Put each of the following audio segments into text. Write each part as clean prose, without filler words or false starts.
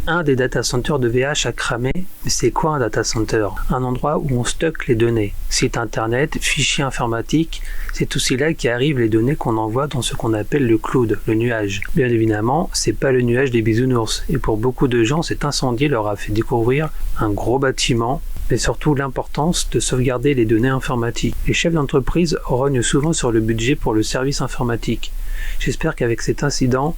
Un des data centers de VH a cramé. Mais c'est quoi un data center? Un endroit où on stocke les données. Site internet, fichiers informatiques, c'est aussi là qu'arrivent les données qu'on envoie dans ce qu'on appelle le cloud, le nuage. Bien évidemment, c'est pas le nuage des bisounours. Et pour beaucoup de gens, cet incendie leur a fait découvrir un gros bâtiment, mais surtout l'importance de sauvegarder les données informatiques. Les chefs d'entreprise rognent souvent sur le budget pour le service informatique. J'espère qu'avec cet incident,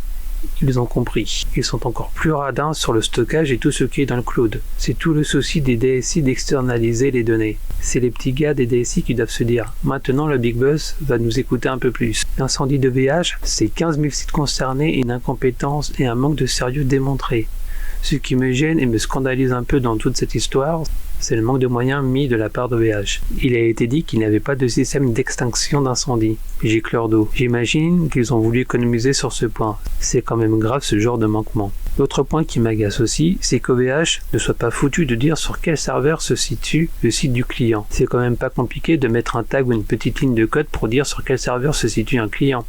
ils ont compris. Ils sont encore plus radins sur le stockage et tout ce qui est dans le cloud. C'est tout le souci des DSI d'externaliser les données. C'est les petits gars des DSI qui doivent se dire « Maintenant le Big Boss va nous écouter un peu plus ». L'incendie de VH, c'est 15 000 sites concernés et une incompétence et un manque de sérieux démontré. Ce qui me gêne et me scandalise un peu dans toute cette histoire, c'est le manque de moyens mis de la part de VH. Il a été dit qu'il n'y avait pas de système d'extinction d'incendie. Gicleur d'eau. J'imagine qu'ils ont voulu économiser sur ce point. C'est quand même grave ce genre de manquement. L'autre point qui m'agace aussi, c'est qu'OVH ne soit pas foutu de dire sur quel serveur se situe le site du client. C'est quand même pas compliqué de mettre un tag ou une petite ligne de code pour dire sur quel serveur se situe un client.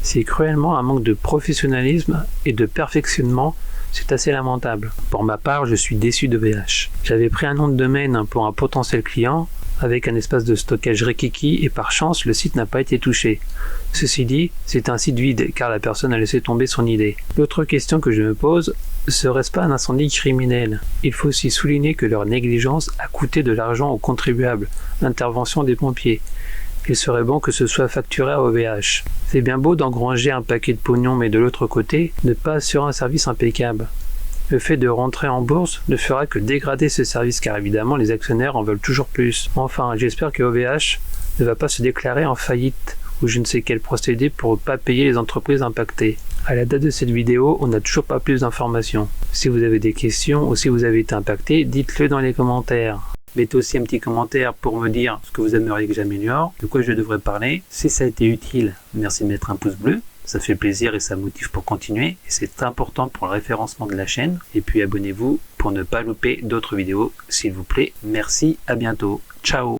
C'est cruellement un manque de professionnalisme et de perfectionnement. C'est assez lamentable. Pour ma part, je suis déçu de VH. J'avais pris un nom de domaine pour un potentiel client avec un espace de stockage Rikiki et par chance, le site n'a pas été touché. Ceci dit, c'est un site vide car la personne a laissé tomber son idée. L'autre question que je me pose, serait-ce pas un incendie criminel? Il faut aussi souligner que leur négligence a coûté de l'argent aux contribuables, l'intervention des pompiers. Il serait bon que ce soit facturé à OVH. C'est bien beau d'engranger un paquet de pognon, mais de l'autre côté, ne pas assurer un service impeccable. Le fait de rentrer en bourse ne fera que dégrader ce service car évidemment les actionnaires en veulent toujours plus. Enfin, j'espère que OVH ne va pas se déclarer en faillite ou je ne sais quel procédé pour ne pas payer les entreprises impactées. À la date de cette vidéo, on n'a toujours pas plus d'informations. Si vous avez des questions ou si vous avez été impacté, dites-le dans les commentaires. Mettez aussi un petit commentaire pour me dire ce que vous aimeriez que j'améliore, de quoi je devrais parler. Si ça a été utile, merci de mettre un pouce bleu. Ça fait plaisir et ça motive pour continuer. Et c'est important pour le référencement de la chaîne. Et puis abonnez-vous pour ne pas louper d'autres vidéos, s'il vous plaît. Merci, à bientôt. Ciao.